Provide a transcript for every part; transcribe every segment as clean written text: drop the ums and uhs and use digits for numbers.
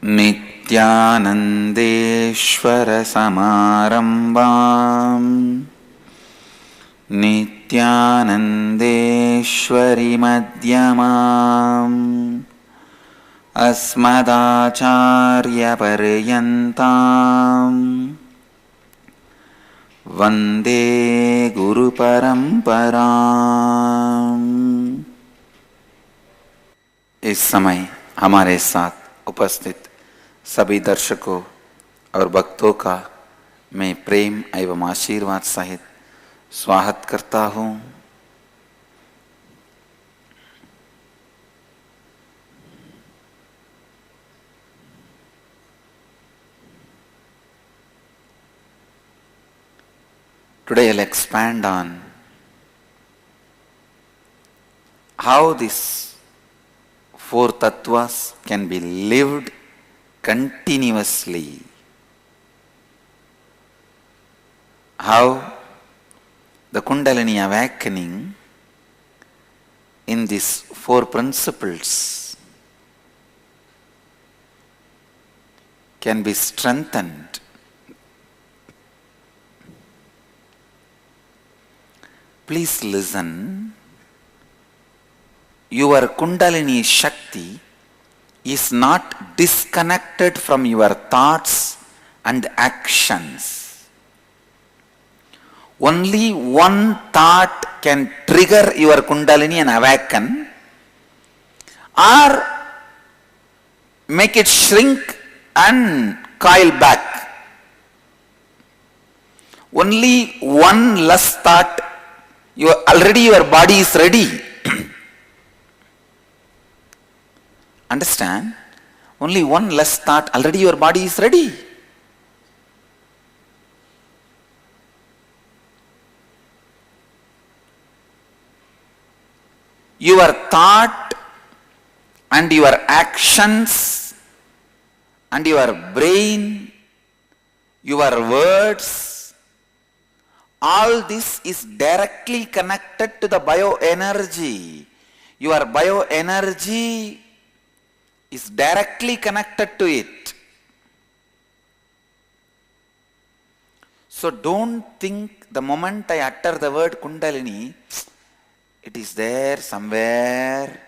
नित्यानन्देश्वर समारम्भां नित्यानन्देश्वरि मध्यमाम् अस्मदाचार्यपर्यन्ताम् वन्दे गुरुपरम्पराम्। इस समय हमारे साथ उपस्थित सभी दर्शकों और भक्तों का मैं प्रेम एवं आशीर्वाद सहित स्वागत करता हूँ। Today I'll expand on how these four tattwas can be lived continuously. How the Kundalini awakening in these four principles can be strengthened. Please listen. Your Kundalini Shakti is not disconnected from your thoughts and actions. Only one thought can trigger your Kundalini and awaken, or make it shrink and coil back. Only one less thought, already your body is ready. Understand? Only one less thought, already your body is ready. Your thought and your actions and your brain, your words, all this is directly connected to the bioenergy. Your bioenergy is directly connected to it. So don't think the moment I utter the word Kundalini, it is there somewhere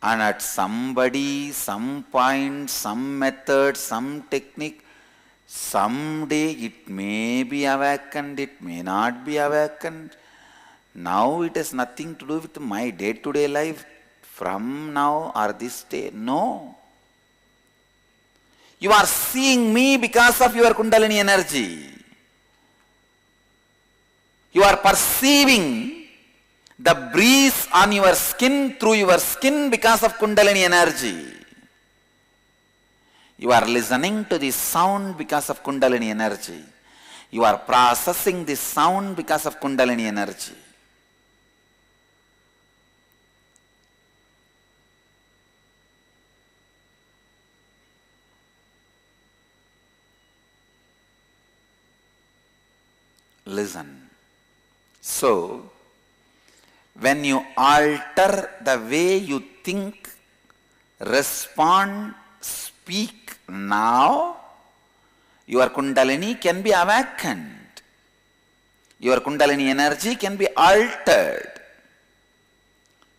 and at somebody, some point, some method, some technique, someday it may be awakened, it may not be awakened. Now it has nothing to do with my day-to-day life. From now or this day, no. You are seeing me because of your Kundalini energy. You are perceiving the breeze on your skin through your skin because of Kundalini energy. You are listening to this sound because of Kundalini energy. You are processing this sound because of Kundalini energy. Listen. So, when you alter the way you think, respond, speak now, your Kundalini can be awakened. Your Kundalini energy can be altered.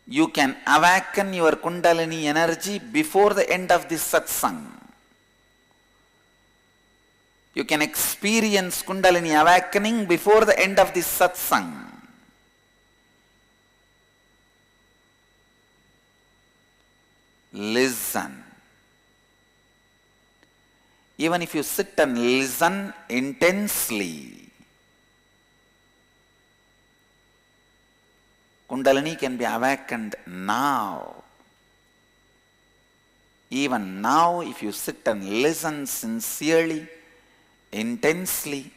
You can awaken your Kundalini energy before the end of this satsang. You can experience Kundalini awakening before the end of this satsang. Listen. Even if you sit and listen intensely, Kundalini can be awakened now. Even now, if you sit and listen sincerely, intensely,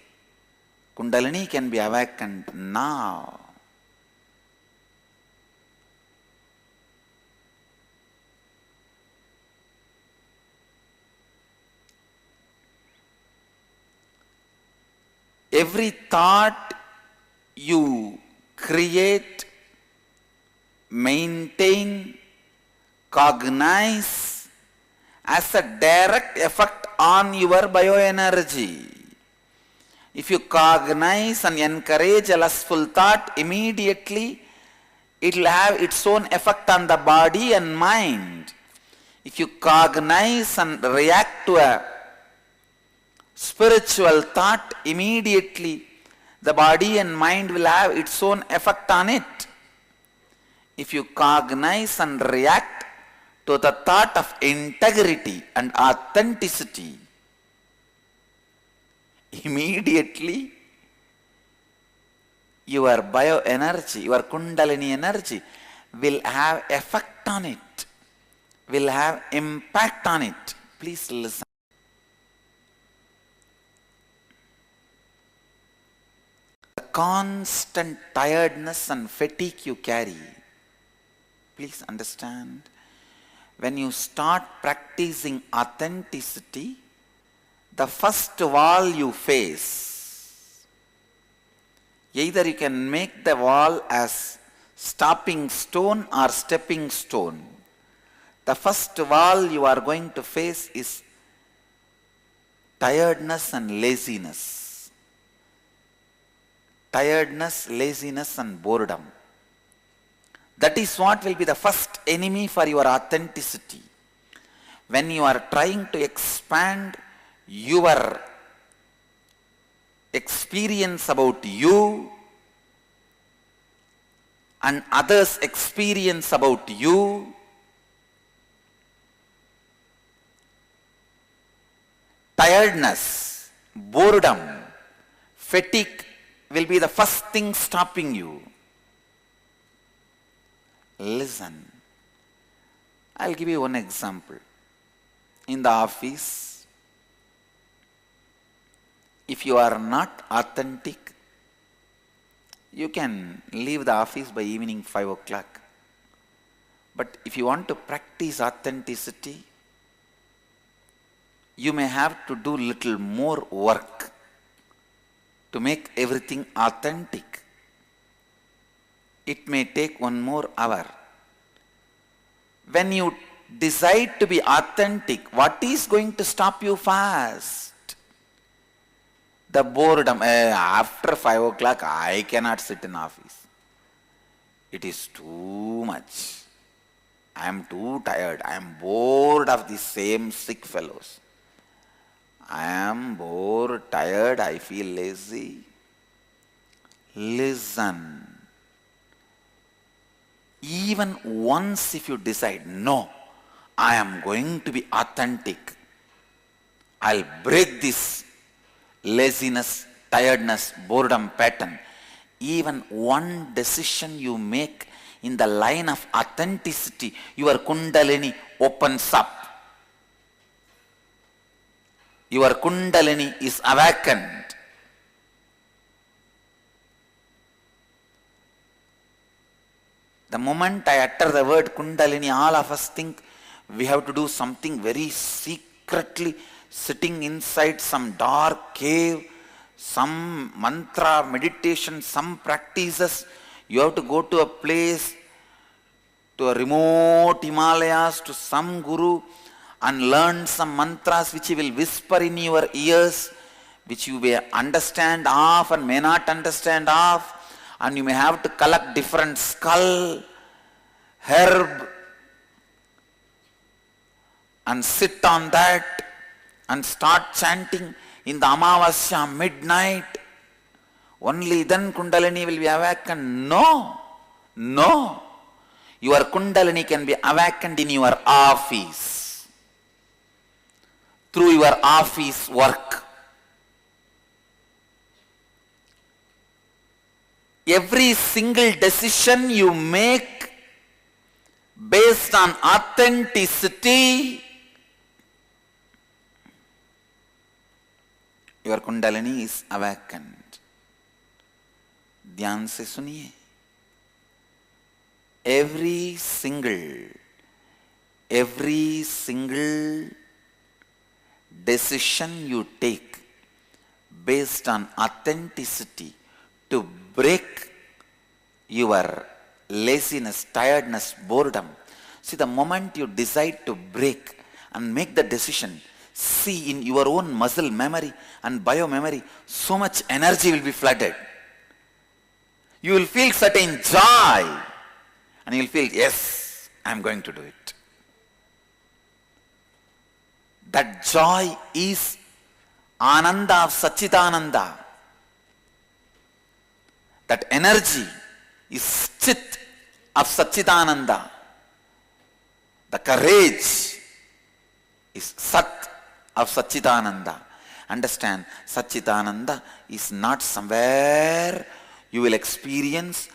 Kundalini can be awakened now. Every thought you create, maintain, cognize as a direct effect on your bioenergy. If you cognize and encourage a lustful thought, immediately it will have its own effect on the body and mind. If you cognize and react to a spiritual thought, immediately the body and mind will have its own effect on it. If you cognize and react to the thought of integrity and authenticity, immediately your bioenergy, your Kundalini energy will have effect on it, will have impact on it. Please listen. The constant tiredness and fatigue you carry, please understand, when you start practicing authenticity, the first wall you face, either you can make the wall as stopping stone or stepping stone. The first wall you are going to face is tiredness and laziness. Tiredness, laziness and boredom. That is what will be the first enemy for your authenticity. When you are trying to expand your experience about you and others' experience about you, tiredness, boredom, fatigue will be the first thing stopping you. Listen, I'll give you one example. In the office, if you are not authentic, you can leave the office by evening 5 o'clock. But if you want to practice authenticity, you may have to do little more work to make everything authentic. It may take 1 more hour. When you decide to be authentic, what is going to stop you fast? The boredom. After 5 o'clock, I cannot sit in office. It is too much. I am too tired. I am bored of the same sick fellows. I am bored, tired, I feel lazy. Listen. Even once if you decide, no, I am going to be authentic, I'll break this laziness, tiredness, boredom pattern. Even one decision you make in the line of authenticity, your Kundalini opens up. Your Kundalini is awakened. The moment I utter the word Kundalini, all of us think we have to do something very secretly, sitting inside some dark cave, some mantra, meditation, some practices. You have to go to a place, to a remote Himalayas, to some guru and learn some mantras which he will whisper in your ears, which you may understand of and may not understand of. And you may have to collect different skull, herb, and sit on that and start chanting in the Amavasya midnight. Only then Kundalini will be awakened. No, no. Your Kundalini can be awakened in your office, through your office work. Every single decision you make based on authenticity, your Kundalini is awakened. ध्यान से सुनिए. Every single decision you take based on authenticity to break your laziness, tiredness, boredom. See, the moment you decide to break and make the decision. See, in your own muscle memory and bio memory, so much energy will be flooded. You will feel certain joy and you will feel, yes, I am going to do it. That joy is Ananda of Satchitananda. That energy is Chit of Satchitananda. The courage is Sat of Satchitananda. Understand, Satchitananda is not somewhere you will experience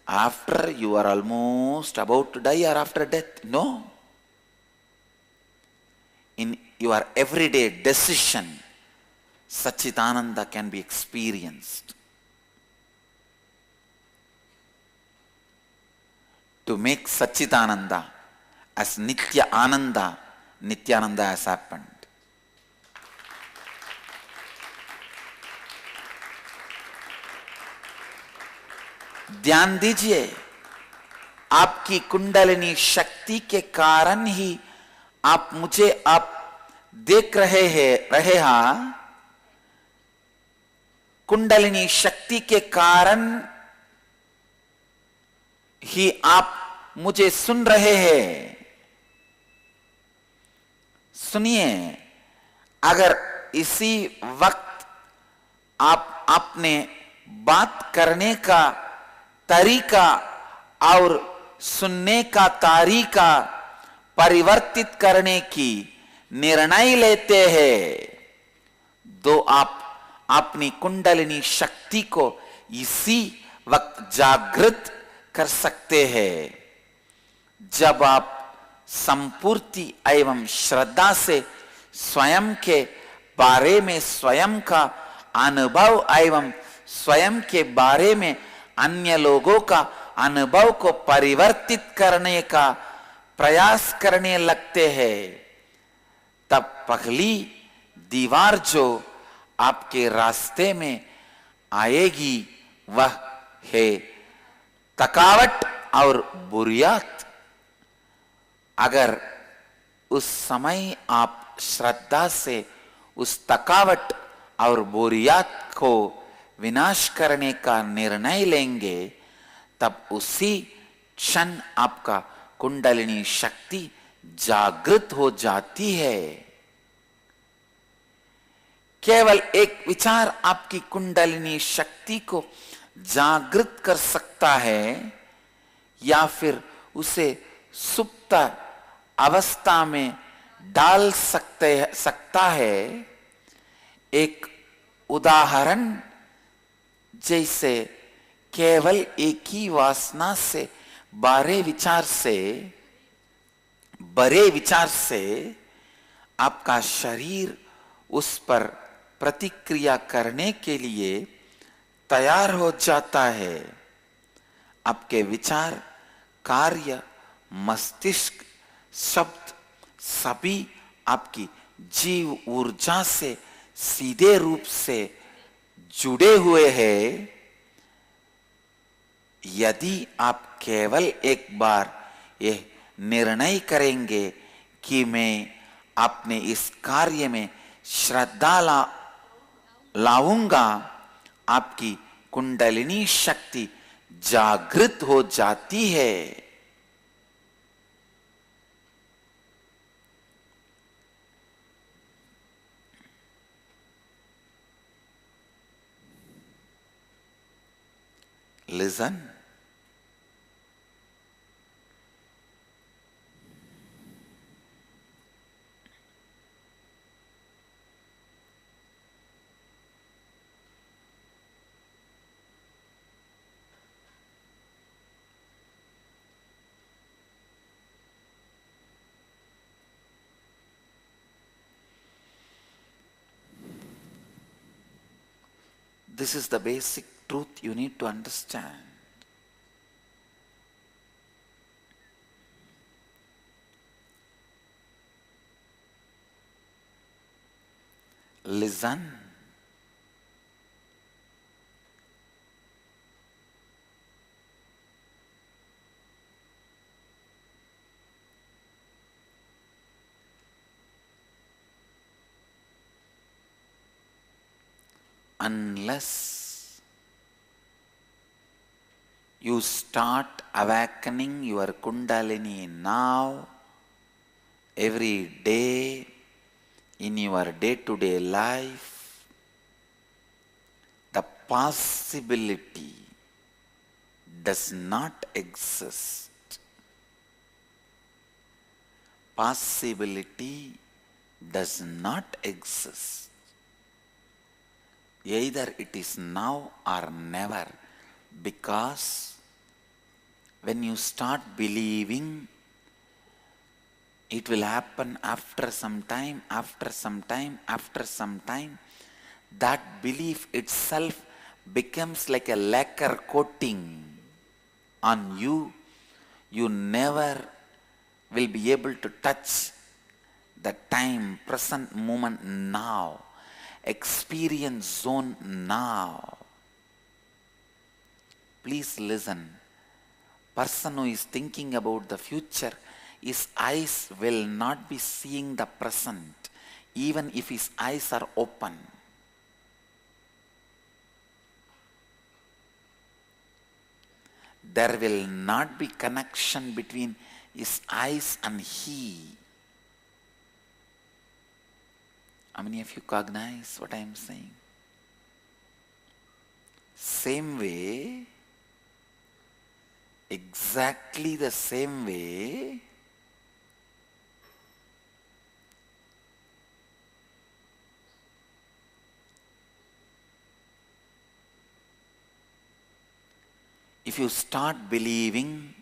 after you are almost about to die or after death. No. In your everyday decision, Satchitananda can be experienced. To make Satchitananda as Nitya Ananda, Nityananda has happened. ध्यान दीजिए, आपकी कुंडलिनी शक्ति के कारण ही आप मुझे आप देख रहे हैं। कुंडलिनी शक्ति के कारण ही आप मुझे सुन रहे हैं। सुनिए, अगर इसी वक्त आप अपने बात करने का तरीका और सुनने का तरीका परिवर्तित करने की निर्णय लेते हैं, तो आप अपनी कुंडलिनी शक्ति को इसी वक्त जागृत कर सकते हैं। जब आप संपूर्ति एवं श्रद्धा से स्वयं के बारे में, स्वयं का अनुभव एवं स्वयं के बारे में अन्य लोगों का अनुभव को परिवर्तित करने का प्रयास करने लगते हैं, तब पहली दीवार जो आपके रास्ते में आएगी वह है थकावट और बुरियात। अगर उस समय आप श्रद्धा से उस थकावट और बोरियत को विनाश करने का निर्णय लेंगे, तब उसी क्षण आपका कुंडलिनी शक्ति जागृत हो जाती है। केवल एक विचार आपकी कुंडलिनी शक्ति को जागृत कर सकता है या फिर उसे सुप्त अवस्था में डाल सकता है। एक उदाहरण जैसे केवल एक ही वासना से बड़े विचार से आपका शरीर उस पर प्रतिक्रिया करने के लिए तैयार हो जाता है। आपके विचार, कार्य, मस्तिष्क, शब्द सभी आपकी जीव ऊर्जा से सीधे रूप से जुड़े हुए हैं। यदि आप केवल एक बार यह निर्णय करेंगे कि मैं अपने इस कार्य में श्रद्धा लाऊंगा, आपकी कुंडलिनी शक्ति जागृत हो जाती है। Listen. This is the basic truth you need to understand. Listen. unless you start awakening your Kundalini now, every day, in your day-to-day life, the possibility does not exist. Possibility does not exist. Either it is now or never, because when you start believing, it will happen after some time, after some time, after some time. That belief itself becomes like a lacquer coating on you. You never will be able to touch the time, present moment now, experience zone now. Please listen. Person who is thinking about the future, his eyes will not be seeing the present, even if his eyes are open. There will not be connection between his eyes and he. How many of you cognize what I am saying? Same way, exactly the same way, if you start believing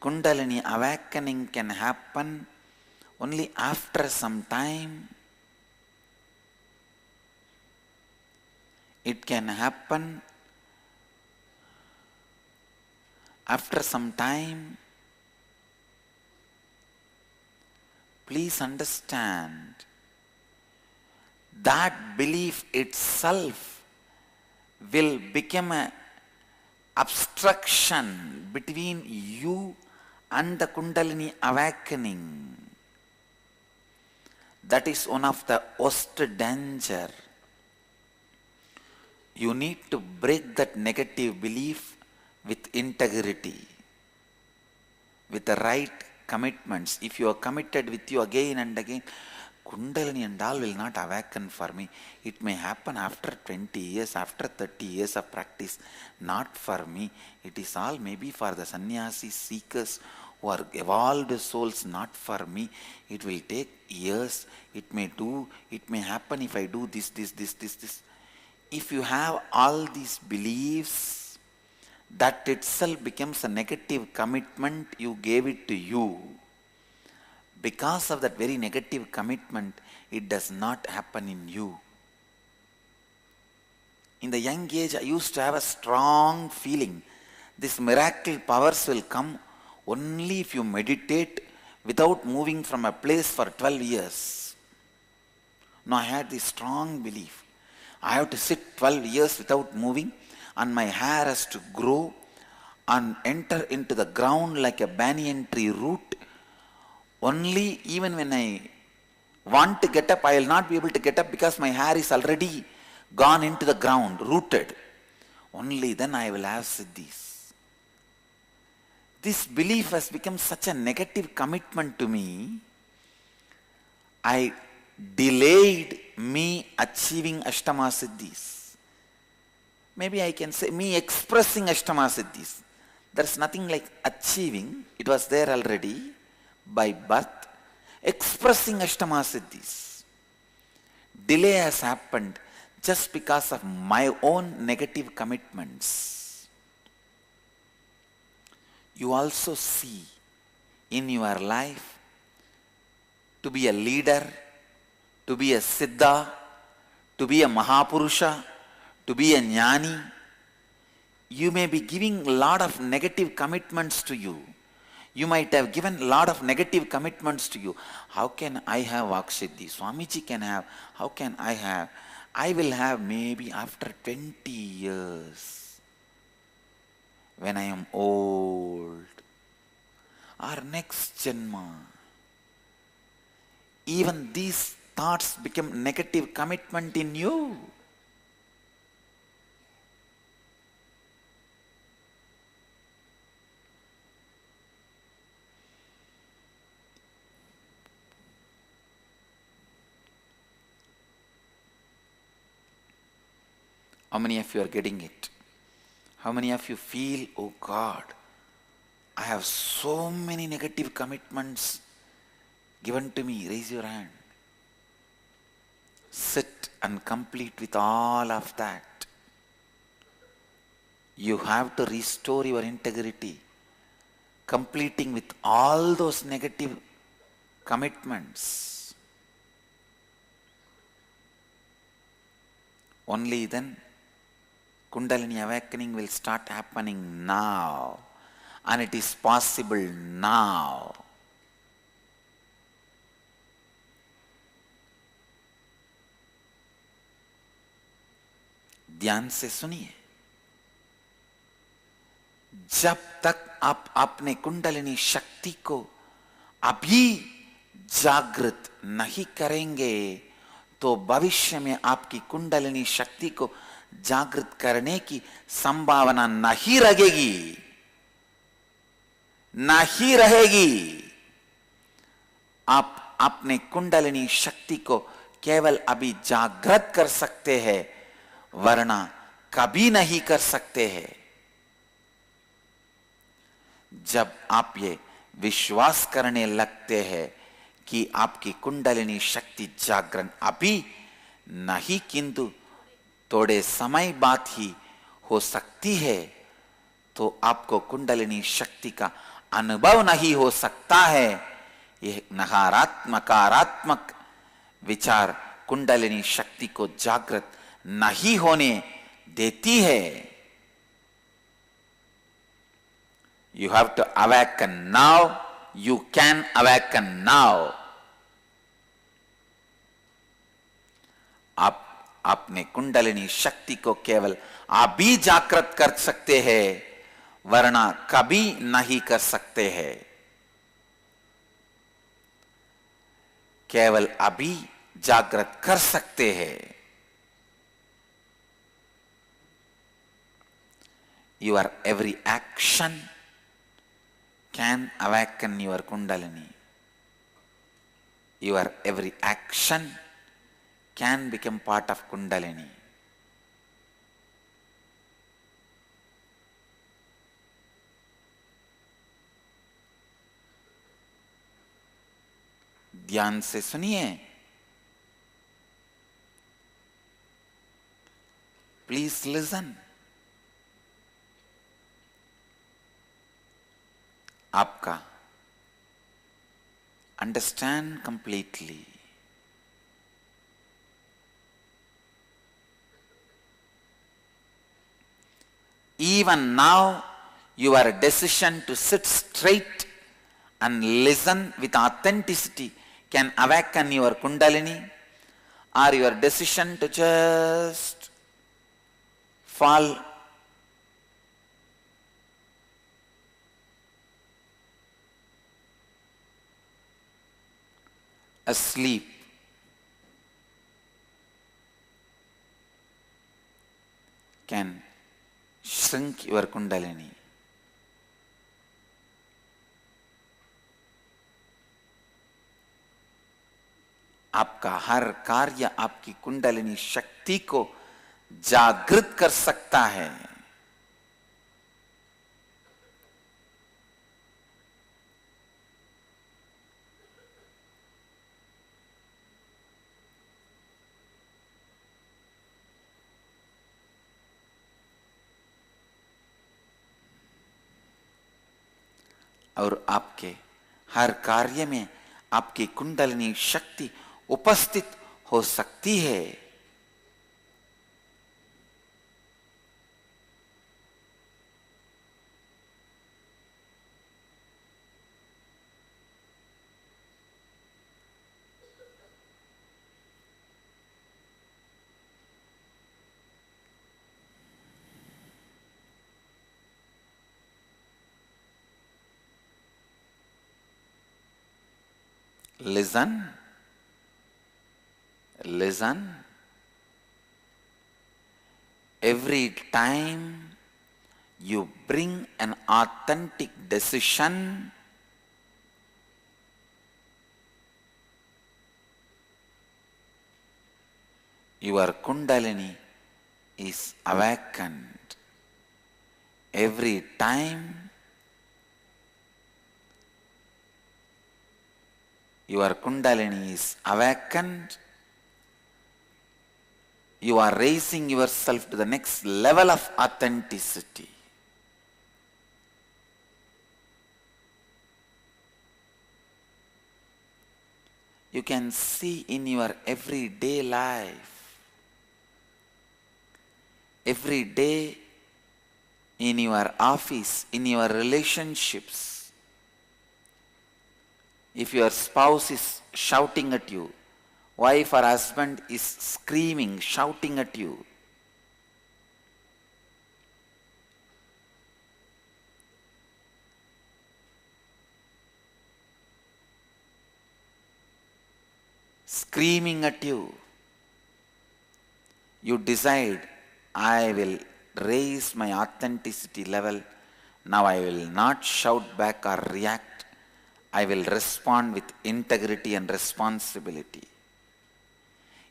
Kundalini awakening can happen only after some time, it can happen after some time, please understand that belief itself will become an obstruction between you and the Kundalini awakening. That is one of the worst danger. You need to break that negative belief with integrity, with the right commitments. If you are committed with you again and again, Kundalini and all will not awaken for me. It may happen after 20 years, after 30 years of practice. Not for me. It is all maybe for the sannyasi seekers who are evolved souls, not for me. It will take years. It may happen if I do this. If you have all these beliefs, that itself becomes a negative commitment you gave it to you. Because of that very negative commitment, it does not happen in you. In the young age, I used to have a strong feeling. These miracle powers will come only if you meditate without moving from a place for 12 years. Now I had this strong belief. I have to sit 12 years without moving, and my hair has to grow and enter into the ground like a banyan tree root. Only even when I want to get up, I will not be able to get up because my hair is already gone into the ground, rooted. Only then I will have siddhis. This belief has become such a negative commitment to me. I delayed me achieving Ashtama Siddhis. Maybe I can say me expressing Ashtama Siddhis. There is nothing like achieving. It was there already by birth. Expressing Ashtama Siddhis. Delay has happened just because of my own negative commitments. You also see in your life to be a leader, to be a Siddha, to be a Mahapurusha, to be a Jnani, you may be giving a lot of negative commitments to you. You might have given a lot of negative commitments to you. How can I have Vaksiddhi? Swamiji can have. How can I have? I will have maybe after 20 years when I am old, or next Janma. Even these thoughts become negative commitment in you. How many of you are getting it? How many of you feel, oh God, I have so many negative commitments given to me? Raise your hand. Sit and complete with all of that. You have to restore your integrity, completing with all those negative commitments. Only then Kundalini awakening will start happening now, and it is possible now. ध्यान से सुनिए, जब तक आप अपने कुंडलिनी शक्ति को अभी जागृत नहीं करेंगे तो भविष्य में आपकी कुंडलिनी शक्ति को जागृत करने की संभावना नहीं रहेगी, नहीं रहेगी। आप अपने कुंडलिनी शक्ति को केवल अभी जागृत कर सकते हैं, वरना कभी नहीं कर सकते हैं। जब आप ये विश्वास करने लगते हैं कि आपकी कुंडलिनी शक्ति जागरण अभी नहीं किंतु थोड़े समय बाद ही हो सकती है, तो आपको कुंडलिनी शक्ति का अनुभव नहीं हो सकता है। यह नकारात्मक विचार कुंडलिनी शक्ति को जागृत नहीं होने देती है। You have to awaken now. You can awaken now. आप अपने कुंडलिनी शक्ति को केवल अभी जागृत कर सकते हैं, वरना कभी नहीं कर सकते हैं। केवल अभी जागृत कर सकते हैं। Your every action can awaken your Kundalini. Your every action can become part of Kundalini. ध्यान से सुनिए। Please listen. आपका understand completely. Even now, your decision to sit straight and listen with authenticity can awaken your Kundalini, or your decision to just fall asleep can shrink your Kundalini. आपका हर कार्य आपकी कुंडलिनी शक्ति को जागृत कर सकता है। और आपके हर कार्य में आपकी कुंडलिनी शक्ति उपस्थित हो सकती है। Listen, listen. Every time you bring an authentic decision, your Kundalini is awakened every time your Kundalini is awakened, you are raising yourself to the next level of authenticity. You can see in your everyday life, every day in your office, in your relationships, if your spouse is shouting at you, wife or husband is screaming, shouting at you, screaming at you, you decide, I will raise my authenticity level. Now I will not shout back or react. I will respond with integrity and responsibility.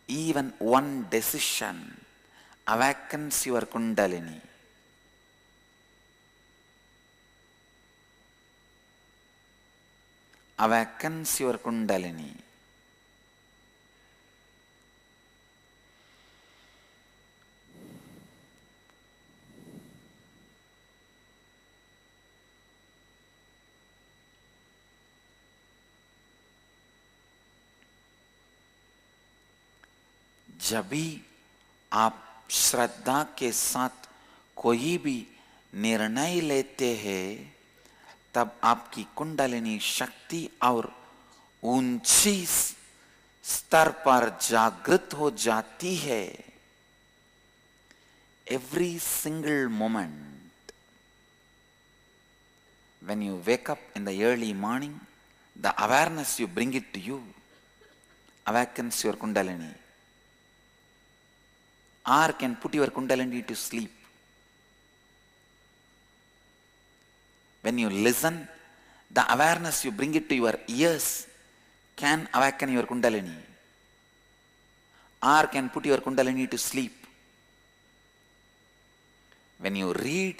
Even one decision awakens your Kundalini. Awakens your Kundalini. जब भी आप श्रद्धा के साथ कोई भी निर्णय लेते हैं, तब आपकी कुंडलिनी शक्ति और ऊंची स्तर पर जागृत हो जाती है. Every single moment, when you wake up in the early morning, the awareness you bring it to you awakens your Kundalini, or can put your Kundalini to sleep. When you listen, the awareness you bring it to your ears can awaken your Kundalini, or can put your Kundalini to sleep. When you read,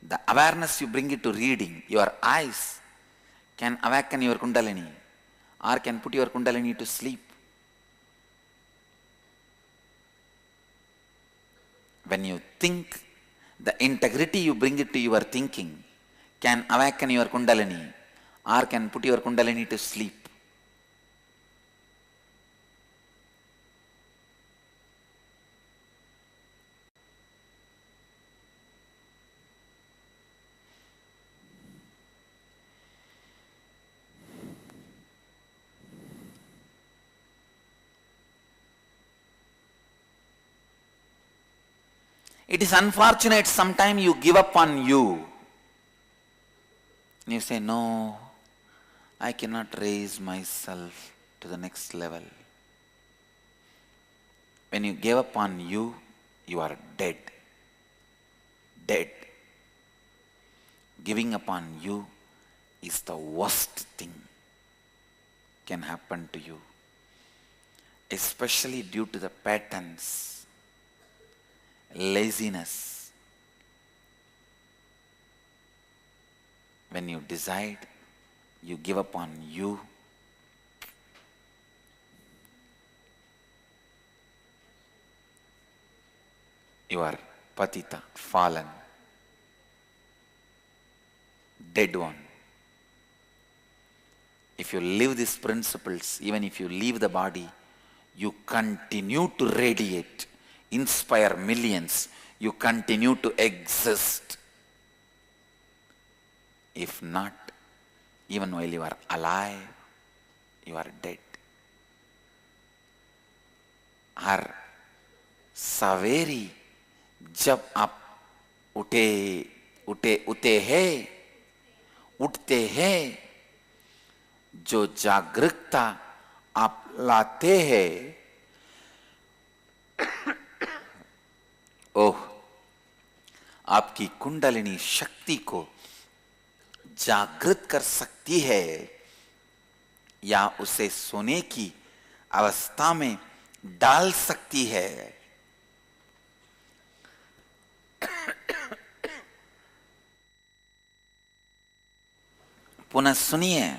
the awareness you bring it to reading, your eyes can awaken your Kundalini, or can put your Kundalini to sleep. When you think, the integrity you bring it to your thinking can awaken your Kundalini, or can put your Kundalini to sleep. It is unfortunate sometimes you give up on you. You say, no, I cannot raise myself to the next level. When you give up on you, you are dead. Dead. Giving up on you is the worst thing can happen to you, especially due to the patterns. Laziness. When you decide, you give up on you, you are patita, fallen, dead one. If you live these principles, even if you leave the body, you continue to radiate, inspire millions, you continue to exist. If not, even while you are alive, you are dead. हर सवेरी जब आप उठते हैं, जो जागरूकता आप लाते हैं, ओह, आपकी कुंडलिनी शक्ति को जागृत कर सकती है या उसे सोने की अवस्था में डाल सकती है. पुनः सुनिए,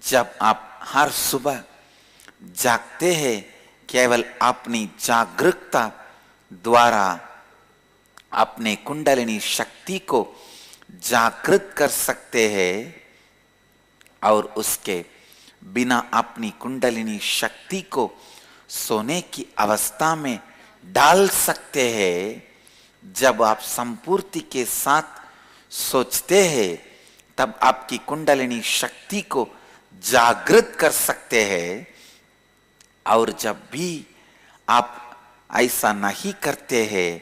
जब आप हर सुबह जागते हैं, केवल अपनी जागरूकता द्वारा अपने कुंडलिनी शक्ति को जागृत कर सकते हैं और उसके बिना अपनी कुंडलिनी शक्ति को सोने की अवस्था में डाल सकते हैं। जब आप संपूर्ति के साथ सोचते हैं, तब आपकी कुंडलिनी शक्ति को जागृत कर सकते हैं। और जब भी आप ऐसा नहीं करते हैं,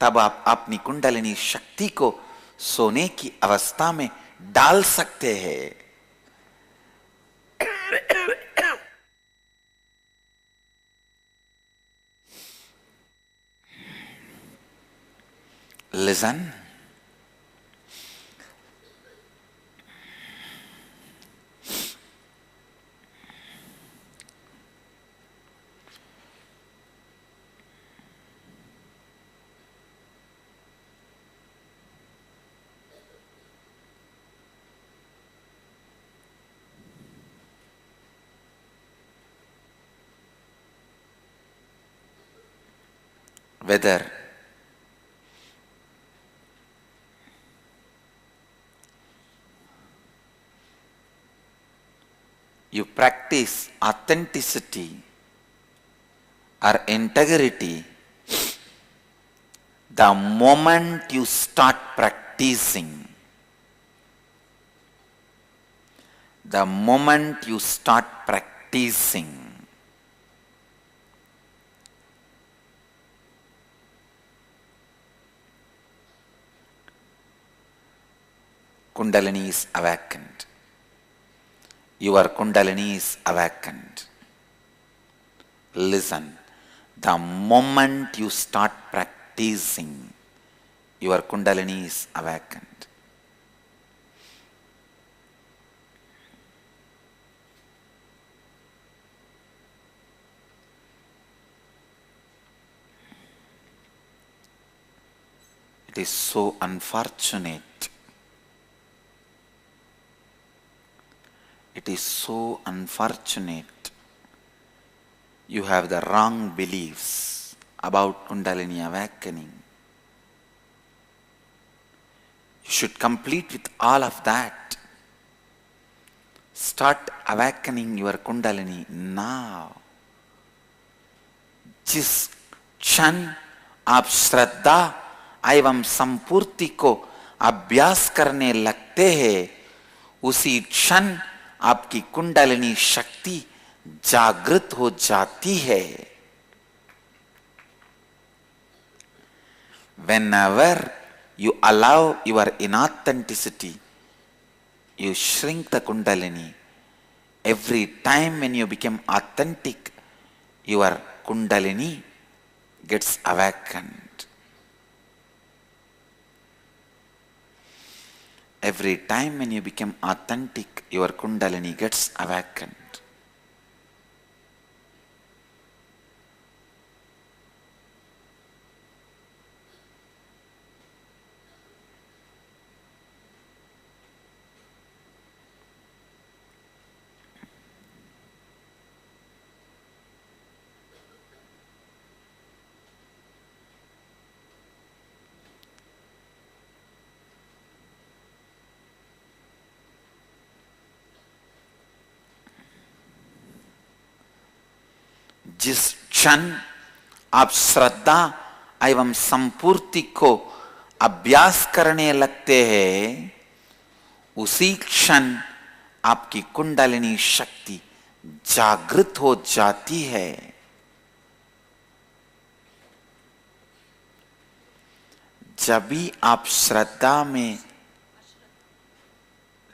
तब आप अपनी कुंडलिनी शक्ति को सोने की अवस्था में डाल सकते हैं। Listen. Whether you practice authenticity or integrity, the moment you start practicing, Kundalini is awakened. Your Kundalini is awakened. Listen, the moment you start practicing, your Kundalini is awakened. It is so unfortunate. It is so unfortunate. You have the wrong beliefs about Kundalini awakening. You should complete with all of that. Start awakening your Kundalini now. जिस क्षण आप श्रद्धा एवं संपूर्ति को अभ्यास करने लगते हैं, उसी क्षण आपकी कुंडलिनी शक्ति जागृत हो जाती है। Whenever you allow your inauthenticity, you shrink the Kundalini. Every time when you become authentic, your Kundalini gets awakened. Every time when you become authentic, your Kundalini gets awakened. जिस क्षण आप श्रद्धा एवं संपूर्ति को अभ्यास करने लगते हैं, उसी क्षण आपकी कुंडलिनी शक्ति जागृत हो जाती है। जब भी आप श्रद्धा में,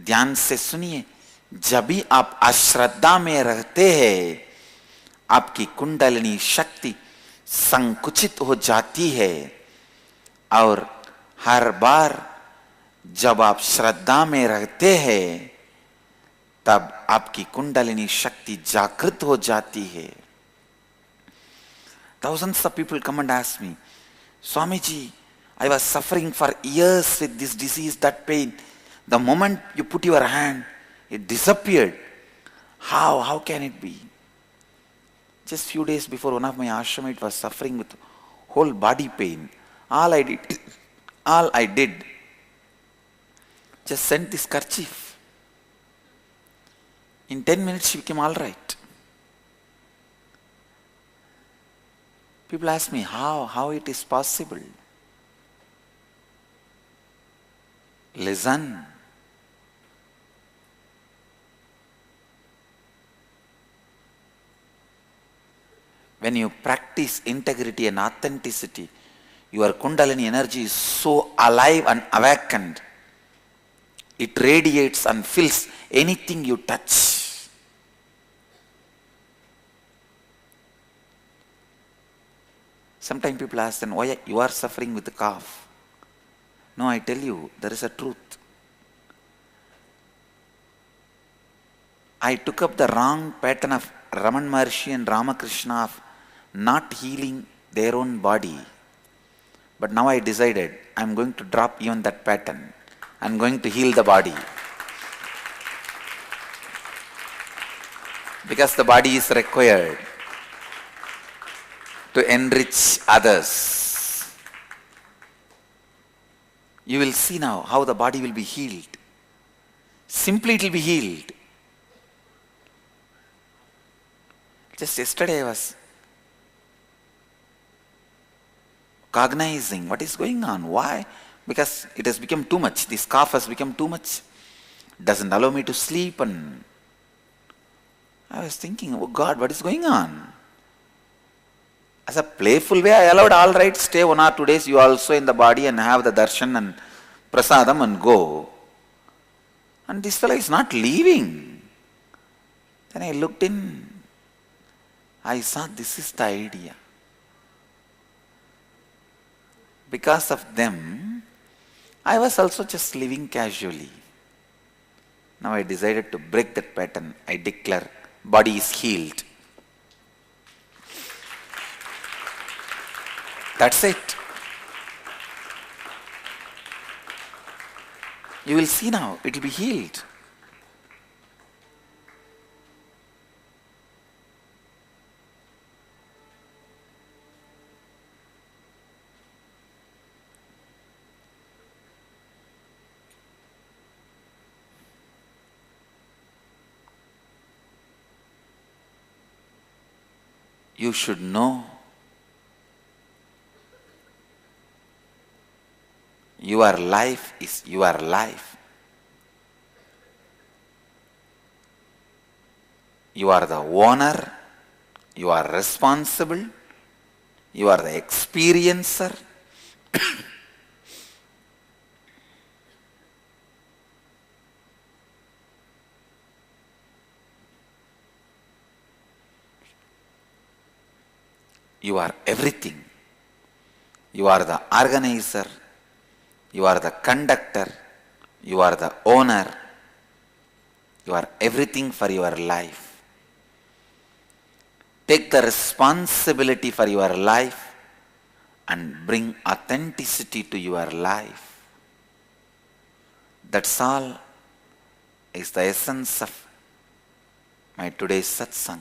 ध्यान से सुनिए, जब भी आप अश्रद्धा में रहते हैं, आपकी कुंडलिनी शक्ति संकुचित हो जाती है। और हर बार जब आप श्रद्धा में रहते हैं, तब आपकी कुंडलिनी शक्ति जागृत हो जाती है। Thousands of people come and ask me, Swamiji, I was suffering for years with this disease, that pain. The moment you put your hand, it disappeared. How can it be? Just few days before, one of my ashramites was suffering with whole body pain. All I did, just sent this kerchief. In 10 minutes, she became all right. People ask me how it is possible. Listen. When you practice integrity and authenticity, your Kundalini energy is so alive and awakened. It radiates and fills anything you touch. Sometimes people ask, then why you are suffering with the cough? No, I tell you, there is a truth. I took up the wrong pattern of Raman Maharshi and Ramakrishna of not healing their own body. But now I decided I am going to drop even that pattern. I am going to heal the body. Because the body is required to enrich others. You will see now how the body will be healed. Simply it will be healed. Just yesterday I was cognizing what is going on. Why? Because it has become too much. This cough has become too much. Doesn't allow me to sleep, and I was thinking, oh God, what is going on? As a playful way, I allowed, all right, stay 1 or 2 days, you also in the body and have the darshan and prasadam and go. And this fellow is not leaving. Then I looked in. I saw this is the idea. Because of them, I was also just living casually. Now I decided to break that pattern. I declare, body is healed. That's it. You will see now, it will be healed. You should know your life is your life. You are the owner, you are responsible, you are the experiencer. You are everything. You are the organizer, you are the conductor, you are the owner, you are everything for your life. Take the responsibility for your life and bring authenticity to your life. That's all is the essence of my today's satsang.